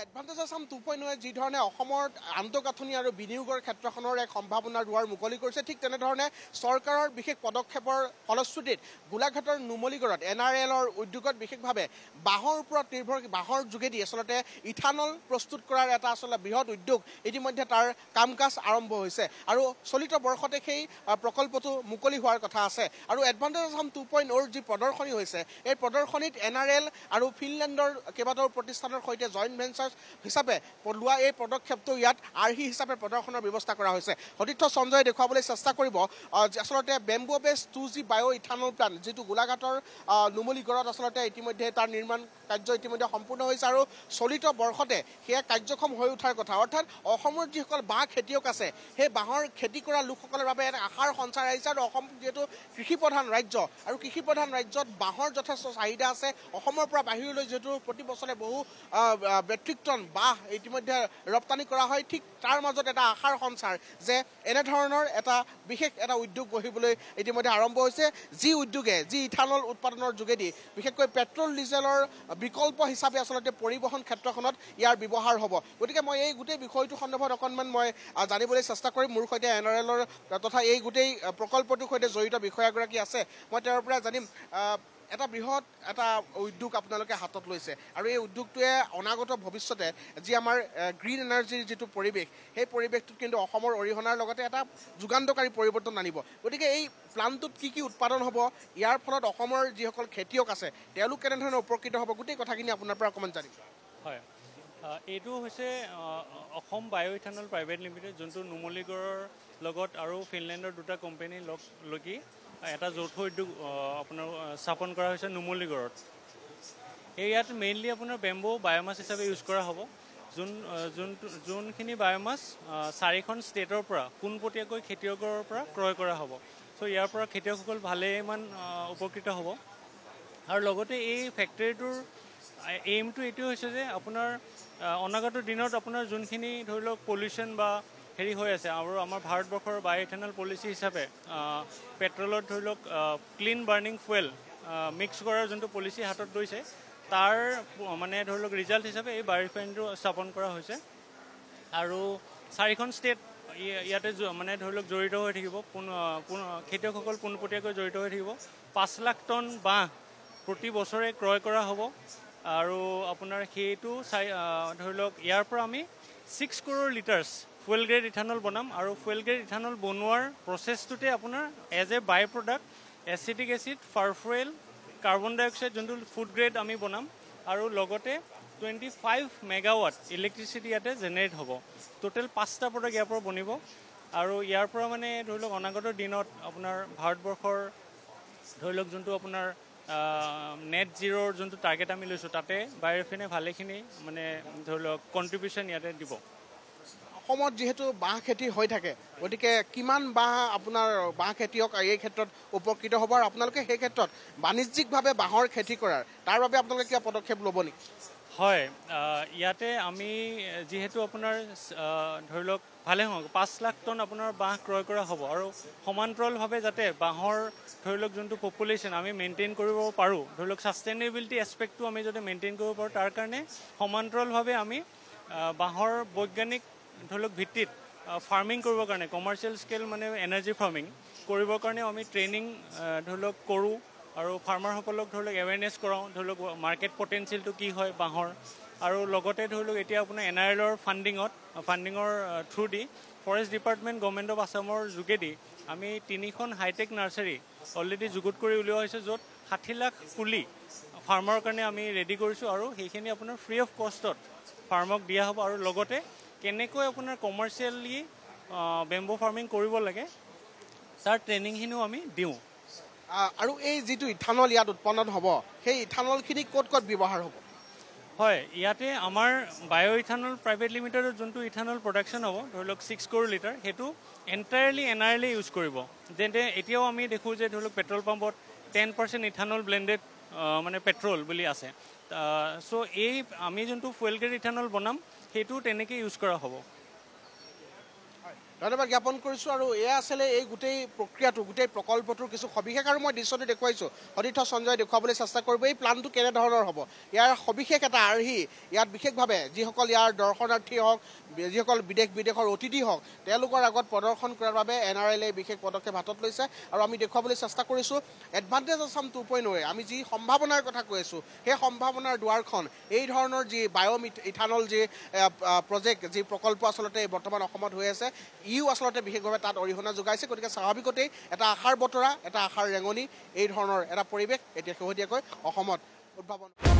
Advantage Assam 2.0 যি ধৰণে অসমৰ আন্তঃগাঁথনি আৰু বিনিয়োগৰ ক্ষেত্ৰখনৰ এক সম্ভাৱনাৰ দুৱাৰ মুকলি কৰিছে, ঠিক তেনেধৰণে চৰকাৰৰ বিশেষ পদক্ষেপৰ ফলশ্ৰুতিত গোলাঘাটৰ নুমলীগড়ত NRLৰ উদ্যোগত বিশেষভাৱে বাঁহৰ ওপৰত নিৰ্ভৰ বাঁহৰ যোগেদি আচলতে ইথানল প্ৰস্তুত কৰাৰ এটা আচলতে বৃহৎ উদ্যোগ ইতিমধ্যে তাৰ কাম কাজ আৰম্ভ হৈছে আৰু চলিত বৰ্ষতে সেই প্ৰকল্পটো মুকলি হোৱাৰ কথা আছে। আৰু এডভান্টেজ আসাম 2.0 যি প্ৰদৰ্শনী হৈছে এই প্ৰদৰ্শনীত NRL আৰু ফিনলেণ্ডৰ কেইবাটাও প্ৰতিষ্ঠানৰ সৈতে জইণ্ট ভেঞ্চাৰ হিচাপে লোৱা এই পদক্ষেপটো ইয়াত আৰ্হি হিচাপে প্ৰদৰ্শনৰ ব্যৱস্থা কৰা হৈছে। সতীৰ্থ সঞ্জয়ে দেখুৱাবলৈ চেষ্টা কৰিব আচলতে বেম্বো বেছ 2G বায়' ইথানল প্লাণ্ট যিটো গোলাঘাটৰ নুমলীগড়ত আচলতে ইতিমধ্যে তাৰ নিৰ্মাণ কাৰ্য ইতিমধ্যে সম্পূৰ্ণ হৈছে আৰু চলিত বৰ্ষতে সেয়া কাৰ্যক্ষম হৈ উঠাৰ কথা। অৰ্থাৎ অসমৰ যিসকল বাঁহ খেতিয়ক আছে সেই বাঁহৰ খেতি কৰা লোকসকলৰ বাবে এটা আশাৰ সঞ্চাৰ আহিছে আৰু অসম যিহেতু কৃষিপ্ৰধান ৰাজ্য আৰু কৃষিপ্ৰধান ৰাজ্যত বাঁহৰ যথেষ্ট চাহিদা আছে। অসমৰ পৰা বাহিৰলৈ যিহেতু প্ৰতি বছৰে বহু মেট্ৰিক টন বাঁহ ইতিমধ্যে ৰপ্তানি কৰা হয়, ঠিক তাৰ মাজত এটা আশাৰ সঞ্চাৰ যে এনেধৰণৰ এটা বিশেষ এটা উদ্যোগ বহিবলৈ ইতিমধ্যে আৰম্ভ হৈছে, যি উদ্যোগে যি ইথানল উৎপাদনৰ যোগেদি বিশেষকৈ পেট্ৰল ডিজেলৰ বিকল্প হিচাপে আচলতে পৰিবহণ ক্ষেত্ৰখনত ইয়াৰ ব্যৱহাৰ হ'ব। গতিকে মই এই গোটেই বিষয়টো সন্দৰ্ভত অকণমান মই জানিবলৈ চেষ্টা কৰিম। মোৰ সৈতে NRLৰ তথা এই গোটেই প্ৰকল্পটোৰ সৈতে জড়িত বিষয়াগৰাকী আছে, মই তেওঁৰ পৰা জানিম এটা বৃহৎ এটা উদ্যোগ আপোনালোকে হাতত লৈছে আৰু এই উদ্যোগটোৱে অনাগত ভৱিষ্যতে যি আমাৰ গ্ৰীণ এনাৰ্জিৰ যিটো পৰিৱেশ সেই পৰিৱেশটোত কিন্তু অসমৰ অৰিহণাৰ লগতে এটা যুগান্তকাৰী পৰিৱৰ্তন আনিব। গতিকে এই প্লাণ্টটোত কি উৎপাদন হ'ব, ইয়াৰ ফলত অসমৰ যিসকল খেতিয়ক আছে তেওঁলোক কেনেধৰণে উপকৃত হ'ব, গোটেই কথাখিনি আপোনাৰ পৰা অকণমান জানিম। হয়, এইটো হৈছে অসম বায়' ইথানল প্ৰাইভেট লিমিটেড, যোনটো নুমলীগড়ৰ লগত আৰু ফিনলেণ্ডৰ দুটা কোম্পানী লগি এটা যৌথ উদ্যোগ আপোনাৰ স্থাপন কৰা হৈছে নুমলীগড়ত। ইয়াত মেইনলি আপোনাৰ বেম্বো বায়'মাছ হিচাপে ইউজ কৰা হ'ব। যোনখিনি বায়'মাছ 4খন ষ্টেটৰ পৰা পোনপটীয়াকৈ খেতিয়কৰ পৰা ক্ৰয় কৰা হ'ব। চ' ইয়াৰ পৰা খেতিয়কসকল ভালেমান উপকৃত হ'ব। আৰু লগতে এই ফেক্টৰীটোৰ এইমটো এইটো হৈছে যে আপোনাৰ অনাগত দিনত আপোনাৰ যোনখিনি ধৰি লওক পলিউশ্যন বা হেৰি হৈ আছে আৰু আমাৰ ভাৰতবৰ্ষৰ বায়' ইথানল পলিচি হিচাপে পেট্ৰলত ধৰি লওক ক্লিন বাৰ্ণিং ফুৱেল মিক্স কৰাৰ যোনটো পলিচি হাতত লৈছে তাৰ মানে ধৰি লওক ৰিজাল্ট হিচাপে এই বায়' ৰিফাইনেৰীটো স্থাপন কৰা হৈছে। আৰু 4খন ষ্টেট ইয়াতে মানে ধৰি লওক জড়িত হৈ থাকিব, খেতিয়কসকল পোনপটীয়াকৈ জড়িত হৈ থাকিব। 5 লাখ টন বাঁহ প্ৰতি বছৰে ক্ৰয় কৰা হ'ব আৰু আপোনাৰ সেইটো ধৰি লওক ইয়াৰ পৰা আমি 6 crore litres fuel grade ethanol বনাম আৰু ফুৱেল গ্ৰেড ইথানল বনোৱাৰ প্ৰচেছটোতে আপোনাৰ as a by product acetic acid, furfural, carbon ডাই অক্সাইড যোনটো ফুড গ্ৰেড আমি বনাম আৰু লগতে 25 মেগাৱাট ইলেক্ট্ৰিচিটি ইয়াতে জেনেৰেট হ'ব। টোটেল 5টা প্ৰডাক্ট ইয়াৰ পৰা বনিব আৰু ইয়াৰ পৰা মানে ধৰি লওক অনাগত দিনত আপোনাৰ ভাৰতবৰ্ষৰ ধৰি লওক যোনটো আপোনাৰ নেট জিৰ'ৰ যোনটো টাৰ্গেট আমি লৈছোঁ তাতে বায়' ৰিফাইনে ভালেখিনি মানে ধৰি লওক কণ্ট্ৰিবিউশ্যন ইয়াতে দিব। অসমত যিহেতু বাঁহ খেতি হৈ থাকে, গতিকে কিমান বাঁহ আপোনাৰ বাঁহ খেতিয়ক এই ক্ষেত্ৰত উপকৃত হ'ব আৰু আপোনালোকে সেই ক্ষেত্ৰত বাণিজ্যিকভাৱে বাঁহৰ খেতি কৰাৰ তাৰ বাবে আপোনালোকে কিবা পদক্ষেপ ল'ব নেকি? হয়, ইয়াতে আমি যিহেতু আপোনাৰ ধৰি লওক ভালে হওক 5 লাখ টন আপোনাৰ বাঁহ ক্ৰয় কৰা হ'ব আৰু সমান্তৰালভাৱে যাতে বাঁহৰ ধৰি লওক যোনটো পপুলেশ্যন আমি মেইনটেইন কৰিব পাৰোঁ, ধৰি লওক ছাষ্টেইনেবিলিটি এছপেক্টটো আমি যদি মেইনটেইন কৰিব পাৰোঁ তাৰ কাৰণে সমান্তৰালভাৱে আমি বাঁহৰ বৈজ্ঞানিক ধৰি লওক ভিত্তিত ফাৰ্মিং কৰিবৰ কাৰণে কমাৰ্চিয়েল স্কেল মানে এনাৰ্জি ফাৰ্মিং কৰিবৰ কাৰণে আমি ট্ৰেইনিং ধৰি লওক কৰোঁ আৰু ফাৰ্মাৰসকলক ধৰি লওক এৱেৰনেছ কৰাওঁ, ধৰি লওক মাৰ্কেট পটেঞ্চিয়েলটো কি হয় বাঁহৰ। আৰু লগতে ধৰি লওক এতিয়া আপোনাৰ NRLৰ ফাণ্ডিঙৰ through the forest department government of আছামৰ যোগেদি আমি 3খন হাইটেক নাৰ্চাৰী অলৰেডি যুগুত কৰি উলিওৱা হৈছে, য'ত 60 লাখ পুলি ফাৰ্মাৰৰ কাৰণে আমি ৰেডি কৰিছোঁ আৰু সেইখিনি আপোনাৰ ফ্ৰী অফ কষ্টত ফাৰ্মক দিয়া হ'ব আৰু লগতে কেনেকৈ আপোনাৰ কমাৰ্চিয়েলি বেম্বো ফাৰ্মিং কৰিব লাগে তাৰ ট্ৰেইনিংখিনিও আমি দিওঁ। আৰু এই যিটো ইথানল ইয়াত উৎপন্ন হ'ব সেই ইথানলখিনি ক'ত ব্যৱহাৰ হ'ব? হয়, ইয়াতে আমাৰ বায়' ইথানল প্ৰাইভেট লিমিটেডৰ যোনটো ইথানল প্ৰডাকশ্যন হ'ব ধৰি লওক 6 crore লিটাৰ, সেইটো এণ্টায়াৰলি NRL ইউজ কৰিব। যেনে এতিয়াও আমি দেখোঁ যে ধৰি লওক পেট্ৰল পাম্পত 10% ইথানল ব্লেণ্ডেড মানে পেট্ৰল বুলি আছে। চ' এই আমি যোনটো ফুৱেল গ্ৰেড ইথানল বনাম সেইটো তেনেকৈ ইউজ কৰা হ'ব। ধন্যবাদ জ্ঞাপন কৰিছোঁ আৰু এয়া আছিলে এই গোটেই প্ৰক্ৰিয়াটো গোটেই প্ৰকল্পটোৰ কিছু সবিশেষ আৰু মই দৃশ্যটো দেখুৱাইছোঁ সতীৰ্থ সঞ্জয় দেখুৱাবলৈ চেষ্টা কৰিব এই প্লানটো কেনেধৰণৰ হ'ব ইয়াৰ সবিশেষ এটা আৰ্হি ইয়াত বিশেষভাৱে যিসকল ইয়াৰ দৰ্শনাৰ্থী হওক যিসকল বিদেশৰ অতিথি হওক তেওঁলোকৰ আগত প্ৰদৰ্শন কৰাৰ বাবে NRL বিশেষ পদক্ষেপ হাতত লৈছে আৰু আমি দেখুৱাবলৈ চেষ্টা কৰিছোঁ এডভান্টেজ আছাম 2.0 আমি যি সম্ভাৱনাৰ কথা কৈ আছোঁ সেই সম্ভাৱনাৰ দুৱাৰখন এই ধৰণৰ যি ইথানল যি প্ৰজেক্ট যি প্ৰকল্প আচলতে বৰ্তমান অসমত হৈ আছে ইও আচলতে বিশেষভাৱে তাত অৰিহণা যোগাইছে গতিকে স্বাভাৱিকতেই এটা আশাৰ বতৰা এটা আশাৰ ৰেঙনি এই ধৰণৰ এটা পৰিৱেশ এতিয়া শেহতীয়াকৈ অসমত উদ্ভাৱন